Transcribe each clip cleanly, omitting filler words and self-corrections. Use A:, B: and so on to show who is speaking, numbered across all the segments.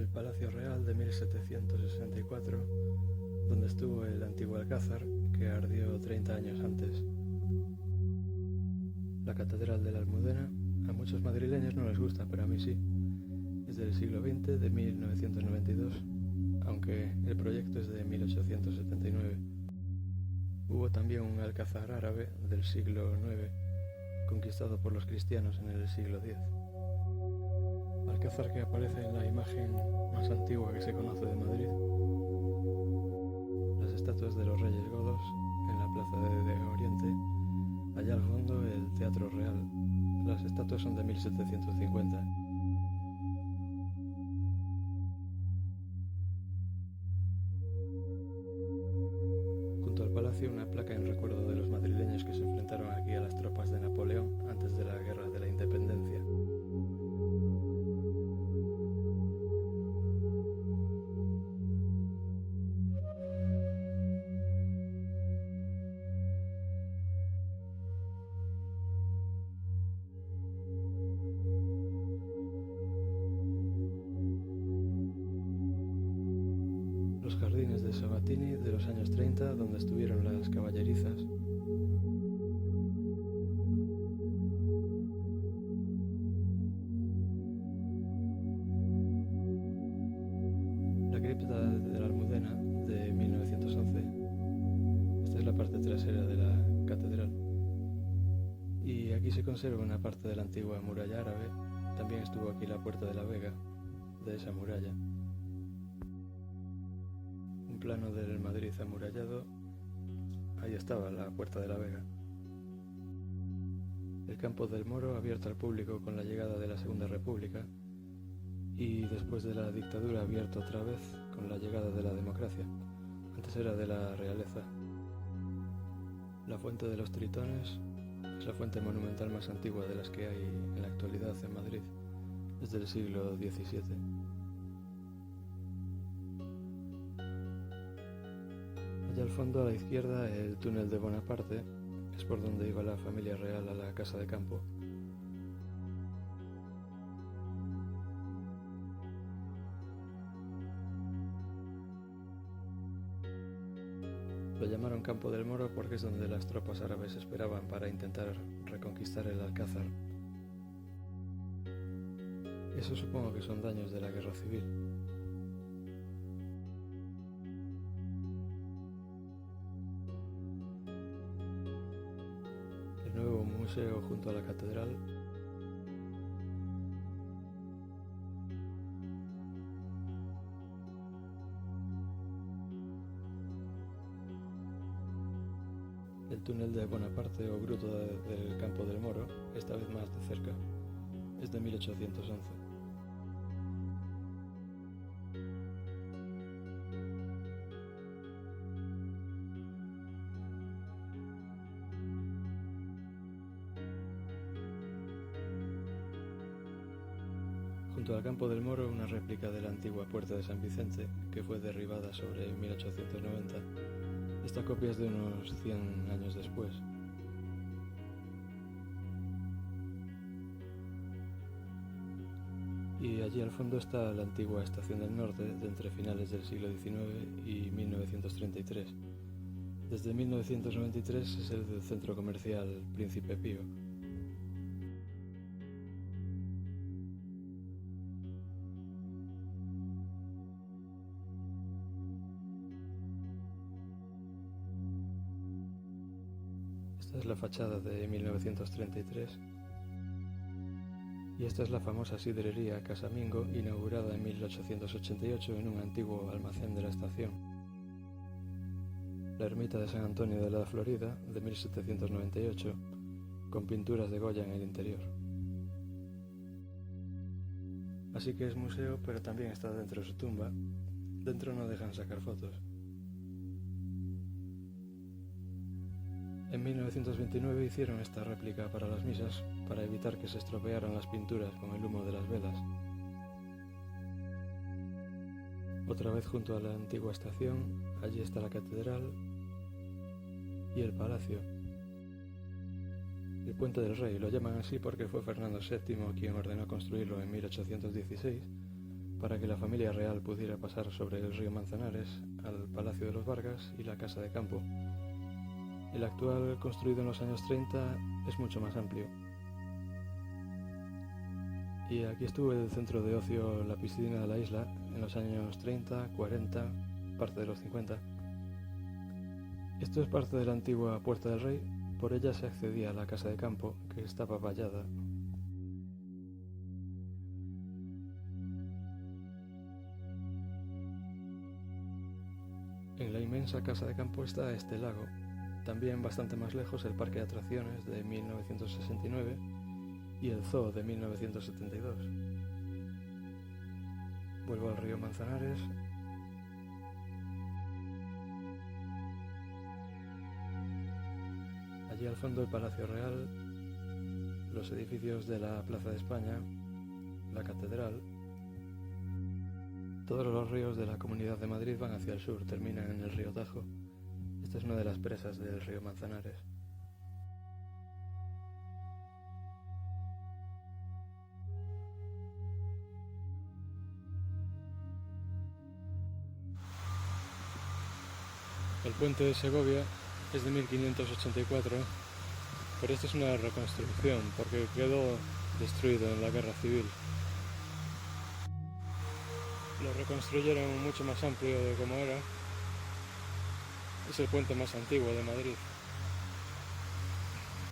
A: el Palacio Real de 1764, donde estuvo el antiguo alcázar que ardió 30 años antes. La Catedral de la Almudena a muchos madrileños no les gusta, pero a mí sí. Es del siglo XX, de 1992, aunque el proyecto es de 1879. Hubo también un alcázar árabe del siglo IX, conquistado por los cristianos en el siglo X. Alcázar que aparece en la imagen más antigua que se conoce de Madrid. Las estatuas de los reyes godos en la plaza de Oriente. Allá al fondo el Teatro Real. Las estatuas son de 1750. Junto al palacio una placa en recuerdo de los madrileños que se enfrentaron aquí a las tropas de Napoleón antes de la Guerra de la Independencia. Los jardines de Sabatini de los años 30, donde estuvieron las caballerizas. La cripta de la Almudena de 1911. Esta es la parte trasera de la catedral. Y aquí se conserva una parte de la antigua muralla árabe. También estuvo aquí la Puerta de la Vega, de esa muralla. Un plano del Madrid amurallado. Ahí estaba la Puerta de la Vega. El campo del Moro abierto al público con la llegada de la Segunda República y después de la dictadura abierto otra vez con la llegada de la democracia. Antes era de la realeza. La Fuente de los Tritones es la fuente monumental más antigua de las que hay en la actualidad en Madrid. Es del siglo XVII. Allá al fondo a la izquierda el túnel de Bonaparte, es por donde iba la familia real a la casa de campo. Lo llamaron Campo del Moro porque es donde las tropas árabes esperaban para intentar reconquistar el Alcázar. Eso supongo que son daños de la guerra civil. El nuevo museo junto a la catedral. El túnel de Bonaparte o Gruta del Campo del Moro, esta vez más de cerca. Es de 1811. Junto al Campo del Moro, una réplica de la antigua Puerta de San Vicente, que fue derribada sobre 1890. Esta copia es de unos 100 años después. Y allí al fondo está la antigua Estación del Norte, de entre finales del siglo XIX y 1933. Desde 1993 es el centro comercial Príncipe Pío. Esta es la fachada de 1933. Y esta es la famosa sidrería Casamingo, inaugurada en 1888 en un antiguo almacén de la estación. La ermita de San Antonio de la Florida, de 1798, con pinturas de Goya en el interior. Así que es museo, pero también está dentro de su tumba. Dentro no dejan sacar fotos. En 1929 hicieron esta réplica para las misas, para evitar que se estropearan las pinturas con el humo de las velas. Otra vez junto a la antigua estación, allí está la catedral y el palacio. El Puente del Rey lo llaman así porque fue Fernando VII quien ordenó construirlo en 1816 para que la familia real pudiera pasar sobre el río Manzanares al Palacio de los Vargas y la Casa de Campo. El actual, construido en los años 30, es mucho más amplio. Y aquí estuvo el centro de ocio La Piscina de la Isla en los años 30, 40, parte de los 50. Esto es parte de la antigua Puerta del Rey, por ella se accedía a la Casa de Campo, que estaba vallada. En la inmensa Casa de Campo está este lago, también bastante más lejos el Parque de Atracciones de 1969 y el Zoo de 1972. Vuelvo al río Manzanares. Allí al fondo el Palacio Real, los edificios de la Plaza de España, la Catedral. Todos los ríos de la Comunidad de Madrid van hacia el sur, terminan en el río Tajo. Esta es una de las presas del río Manzanares. El puente de Segovia es de 1584, pero esto es una reconstrucción porque quedó destruido en la Guerra Civil. Lo reconstruyeron mucho más amplio de como era. Es el puente más antiguo de Madrid.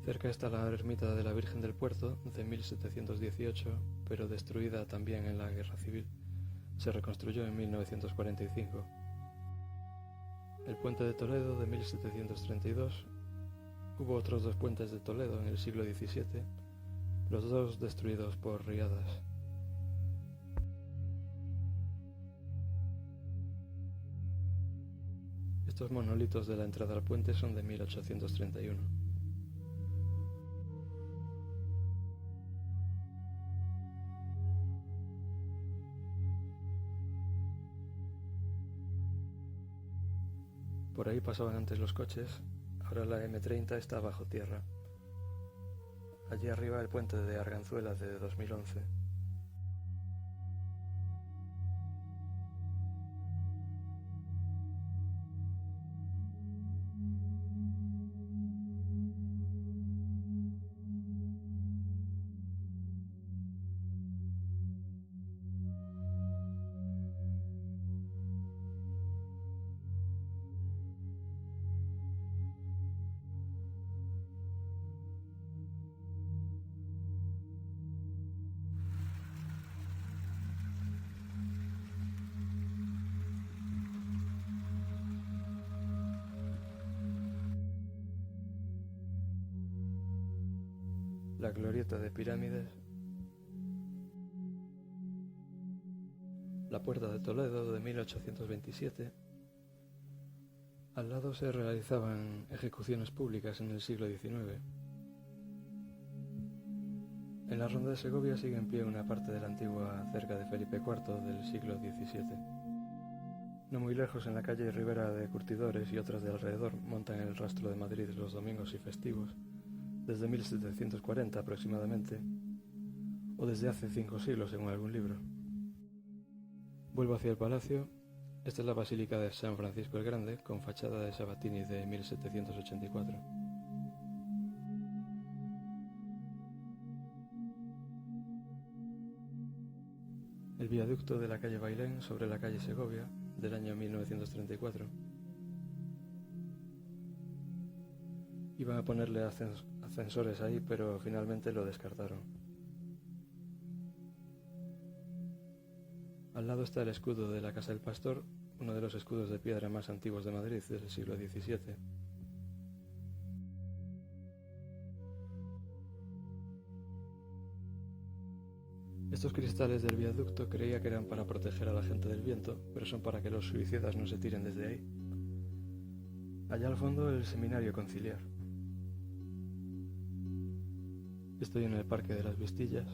A: Cerca está la ermita de la Virgen del Puerto de 1718, pero destruida también en la Guerra Civil. Se reconstruyó en 1945. El puente de Toledo de 1732. Hubo otros dos puentes de Toledo en el siglo XVII, los dos destruidos por riadas. Estos monolitos de la entrada al puente son de 1831. Por ahí pasaban antes los coches, ahora la M30 está bajo tierra. Allí arriba el puente de Arganzuela de 2011. La glorieta de Pirámides, la Puerta de Toledo de 1827. Al lado se realizaban ejecuciones públicas en el siglo XIX. En la Ronda de Segovia sigue en pie una parte de la antigua cerca de Felipe IV del siglo XVII. No muy lejos, en la calle Ribera de Curtidores y otras de alrededor, montan el rastro de Madrid los domingos y festivos, desde 1740 aproximadamente, o desde hace 5 siglos según algún libro. Vuelvo hacia el palacio. Esta es la Basílica de San Francisco el Grande, con fachada de Sabatini de 1784. El viaducto de la calle Bailén sobre la calle Segovia, del año 1934. Iban a ponerle ascensores ahí, pero finalmente lo descartaron. Al lado está el escudo de la Casa del Pastor, uno de los escudos de piedra más antiguos de Madrid del siglo XVII. Estos cristales del viaducto creía que eran para proteger a la gente del viento, pero son para que los suicidas no se tiren desde ahí. Allá al fondo el seminario conciliar. Estoy en el Parque de las Vistillas.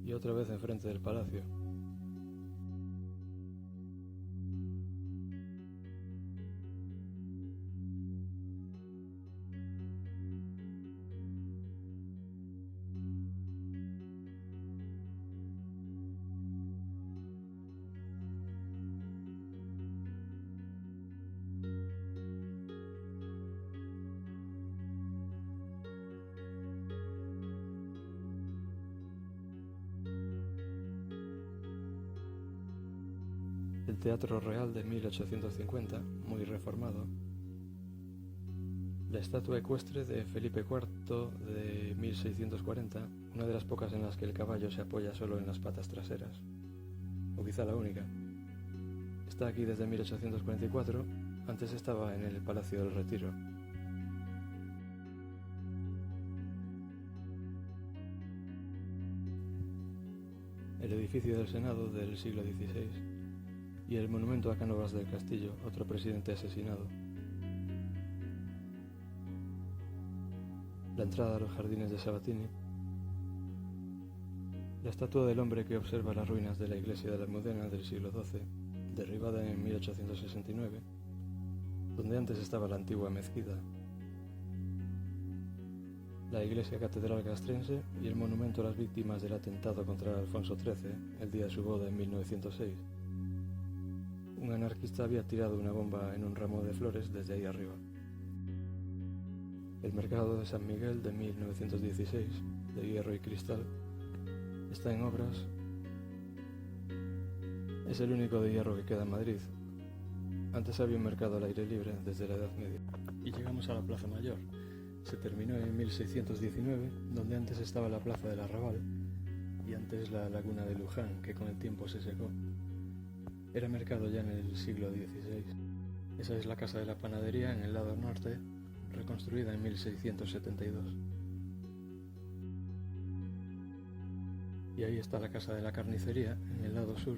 A: Y otra vez enfrente del palacio. Teatro Real de 1850, muy reformado, la estatua ecuestre de Felipe IV de 1640, una de las pocas en las que el caballo se apoya solo en las patas traseras, o quizá la única. Está aquí desde 1844, antes estaba en el Palacio del Retiro. El edificio del Senado del siglo XVI y el monumento a Cánovas del Castillo, otro presidente asesinado. La entrada a los jardines de Sabatini, la estatua del hombre que observa las ruinas de la iglesia de la Almudena del siglo XII, derribada en 1869, donde antes estaba la antigua mezquita, la iglesia catedral castrense y el monumento a las víctimas del atentado contra Alfonso XIII el día de su boda en 1906. Un anarquista había tirado una bomba en un ramo de flores desde ahí arriba. El mercado de San Miguel de 1916, de hierro y cristal, está en obras. Es el único de hierro que queda en Madrid. Antes había un mercado al aire libre desde la Edad Media. Y llegamos a la Plaza Mayor. Se terminó en 1619, donde antes estaba la Plaza del Arrabal y antes la Laguna de Luján, que con el tiempo se secó. Era mercado ya en el siglo XVI. Esa es la Casa de la Panadería en el lado norte, reconstruida en 1672. Y ahí está la Casa de la Carnicería en el lado sur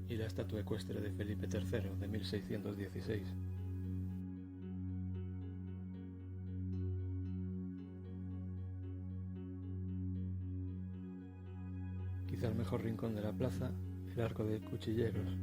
A: y la estatua ecuestre de Felipe III de 1616. Quizá el mejor rincón de la plaza, el Arco de Cuchilleros.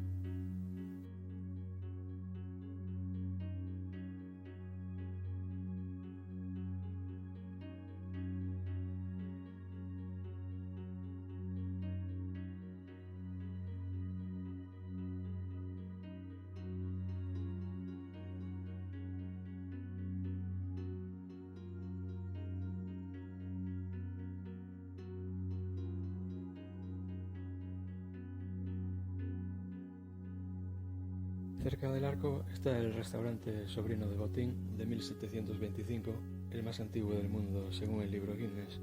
A: Cerca del arco está el restaurante Sobrino de Botín de 1725, el más antiguo del mundo según el libro Guinness.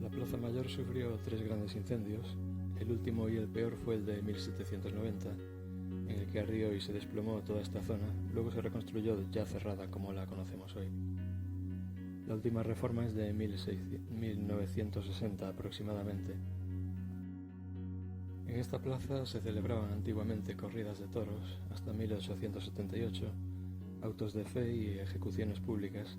A: La Plaza Mayor sufrió 3 grandes incendios. El último y el peor fue el de 1790, en el que ardió y se desplomó toda esta zona. Luego se reconstruyó ya cerrada como la conocemos hoy. La última reforma es de 1960 aproximadamente. En esta plaza se celebraban antiguamente corridas de toros hasta 1878, autos de fe y ejecuciones públicas.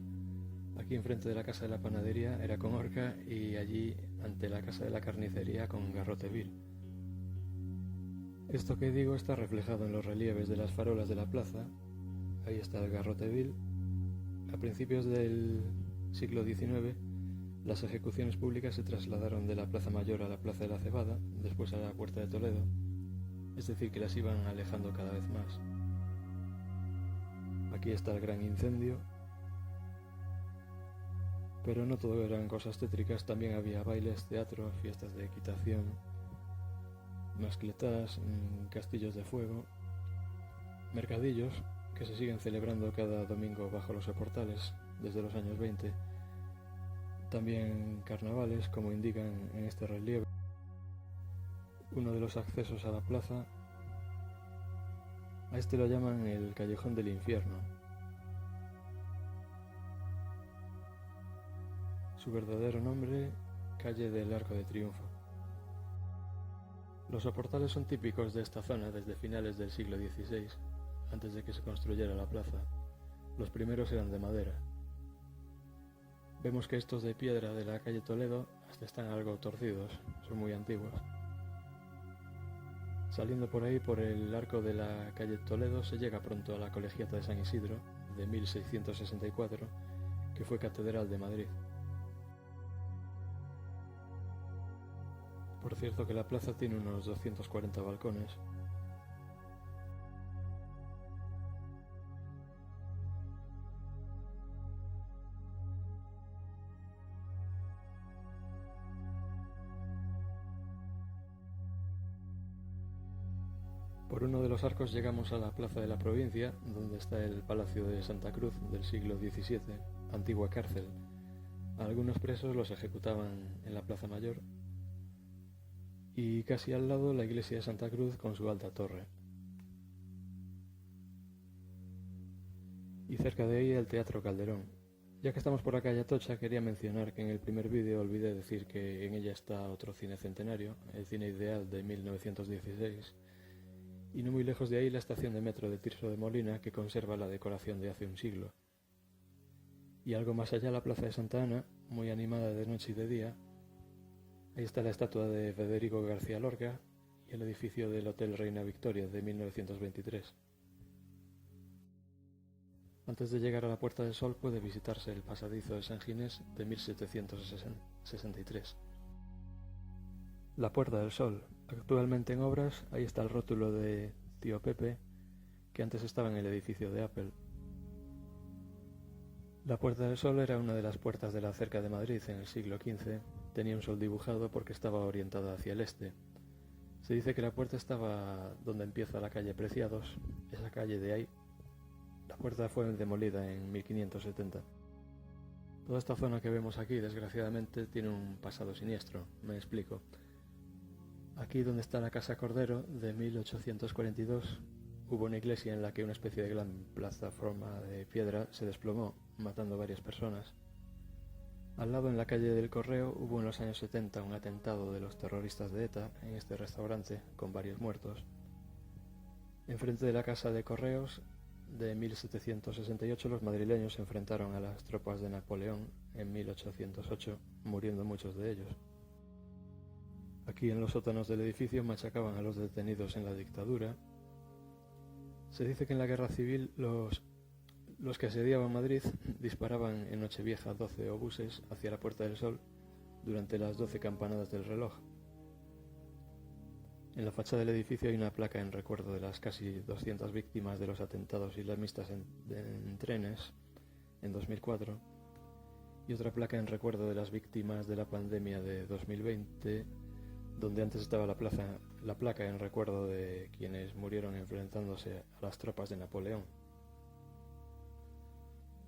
A: Aquí enfrente de la Casa de la Panadería era con horca y allí ante la Casa de la Carnicería con garrote vil. Esto que digo está reflejado en los relieves de las farolas de la plaza. Ahí está el garrote vil. A principios del siglo XIX, las ejecuciones públicas se trasladaron de la Plaza Mayor a la Plaza de la Cebada, después a la Puerta de Toledo, es decir, que las iban alejando cada vez más. Aquí está el gran incendio, pero no todo eran cosas tétricas, también había bailes, teatro, fiestas de equitación, mascletas, castillos de fuego, mercadillos que se siguen celebrando cada domingo bajo los soportales desde los años 20. También carnavales, como indican en este relieve. Uno de los accesos a la plaza, a este lo llaman el Callejón del Infierno. Su verdadero nombre, Calle del Arco de Triunfo. Los soportales son típicos de esta zona desde finales del siglo XVI, antes de que se construyera la plaza. Los primeros eran de madera. Vemos que estos de piedra de la calle Toledo hasta están algo torcidos, son muy antiguos. Saliendo por ahí por el arco de la calle Toledo se llega pronto a la Colegiata de San Isidro de 1664, que fue catedral de Madrid. Por cierto que la plaza tiene unos 240 balcones. Por uno de los arcos llegamos a la plaza de la provincia, donde está el Palacio de Santa Cruz del siglo XVII, antigua cárcel. A algunos presos los ejecutaban en la Plaza Mayor y casi al lado la iglesia de Santa Cruz con su alta torre. Y cerca de ahí el Teatro Calderón. Ya que estamos por la calle Atocha, quería mencionar que en el primer vídeo olvidé decir que en ella está otro cine centenario, el Cine Ideal de 1916, y no muy lejos de ahí la estación de metro de Tirso de Molina, que conserva la decoración de hace un siglo. Y algo más allá la plaza de Santa Ana, muy animada de noche y de día. Ahí está la estatua de Federico García Lorca y el edificio del Hotel Reina Victoria de 1923. Antes de llegar a la Puerta del Sol puede visitarse el pasadizo de San Ginés de 1763. La Puerta del Sol, actualmente en obras, ahí está el rótulo de Tío Pepe, que antes estaba en el edificio de Apple. La Puerta del Sol era una de las puertas de la cerca de Madrid en el siglo XV. Tenía un sol dibujado porque estaba orientada hacia el este. Se dice que la puerta estaba donde empieza la calle Preciados, esa calle de ahí. La puerta fue demolida en 1570. Toda esta zona que vemos aquí, desgraciadamente, tiene un pasado siniestro. Me explico. Aquí donde está la Casa Cordero, de 1842, hubo una iglesia en la que una especie de gran plataforma de piedra se desplomó, matando a varias personas. Al lado, en la calle del Correo, hubo en los años 70 un atentado de los terroristas de ETA en este restaurante, con varios muertos. Enfrente de la Casa de Correos, de 1768, los madrileños se enfrentaron a las tropas de Napoleón en 1808, muriendo muchos de ellos. Aquí en los sótanos del edificio machacaban a los detenidos en la dictadura. Se dice que en la guerra civil los que asediaban Madrid disparaban en Nochevieja 12 obuses hacia la Puerta del Sol durante las 12 campanadas del reloj. En la fachada del edificio hay una placa en recuerdo de las casi 200 víctimas de los atentados islamistas en trenes en 2004 y otra placa en recuerdo de las víctimas de la pandemia de 2020, donde antes estaba la placa en recuerdo de quienes murieron enfrentándose a las tropas de Napoleón.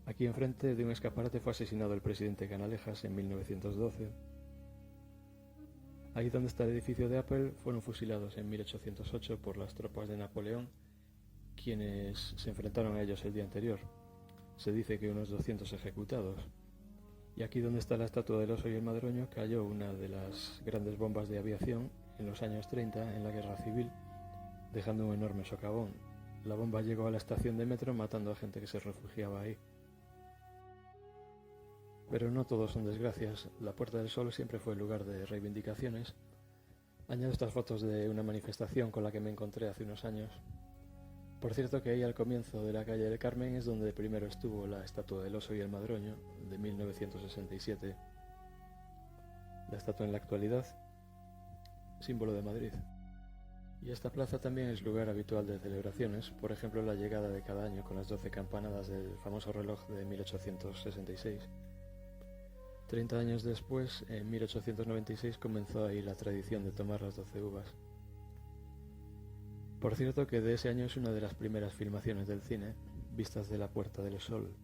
A: Aquí enfrente de un escaparate fue asesinado el presidente Canalejas en 1912. Ahí donde está el edificio de Apple fueron fusilados en 1808 por las tropas de Napoleón, quienes se enfrentaron a ellos el día anterior. Se dice que unos 200 ejecutados. Y aquí donde está la estatua del oso y el madroño cayó una de las grandes bombas de aviación en los años 30 en la Guerra Civil, dejando un enorme socavón. La bomba llegó a la estación de metro matando a gente que se refugiaba ahí. Pero no todos son desgracias. La Puerta del Sol siempre fue el lugar de reivindicaciones. Añado estas fotos de una manifestación con la que me encontré hace unos años. Por cierto que ahí al comienzo de la calle del Carmen es donde primero estuvo la estatua del oso y el madroño, de 1967. La estatua en la actualidad, símbolo de Madrid. Y esta plaza también es lugar habitual de celebraciones, por ejemplo la llegada de cada año con las 12 campanadas del famoso reloj de 1866. 30 años después, en 1896, comenzó ahí la tradición de tomar las 12 uvas. Por cierto que de ese año es una de las primeras filmaciones del cine, vistas de la Puerta del Sol,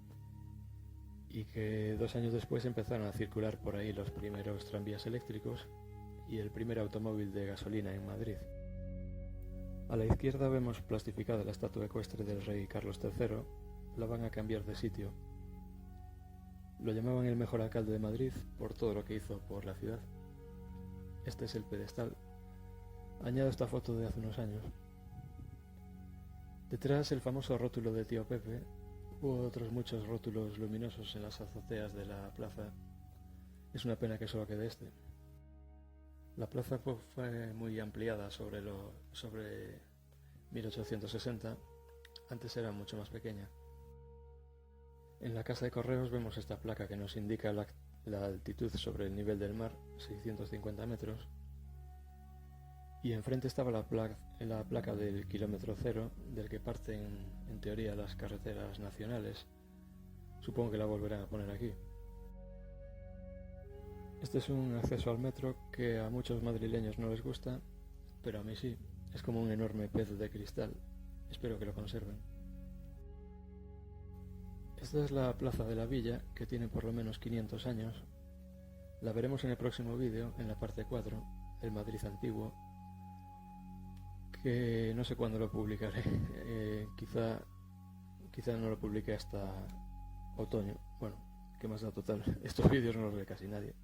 A: y que 2 años después empezaron a circular por ahí los primeros tranvías eléctricos y el primer automóvil de gasolina en Madrid. A la izquierda vemos plastificada la estatua ecuestre del rey Carlos III, la van a cambiar de sitio. Lo llamaban el mejor alcalde de Madrid por todo lo que hizo por la ciudad. Este es el pedestal. Añado esta foto de hace unos años. Detrás el famoso rótulo de Tío Pepe. Hubo otros muchos rótulos luminosos en las azoteas de la plaza. Es una pena que solo quede este. La plaza fue muy ampliada sobre 1860. Antes era mucho más pequeña. En la Casa de Correos vemos esta placa que nos indica la altitud sobre el nivel del mar, 650 metros. Y enfrente estaba la placa del kilómetro cero, del que parten en teoría las carreteras nacionales. Supongo que la volverán a poner aquí. Este es un acceso al metro que a muchos madrileños no les gusta, pero a mí sí. Es como un enorme pez de cristal. Espero que lo conserven. Esta es la plaza de la villa, que tiene por lo menos 500 años. La veremos en el próximo vídeo, en la parte 4, el Madrid antiguo, que no sé cuándo lo publicaré. Quizá no lo publique hasta otoño. Bueno, qué más da, total. Estos vídeos no los ve casi nadie.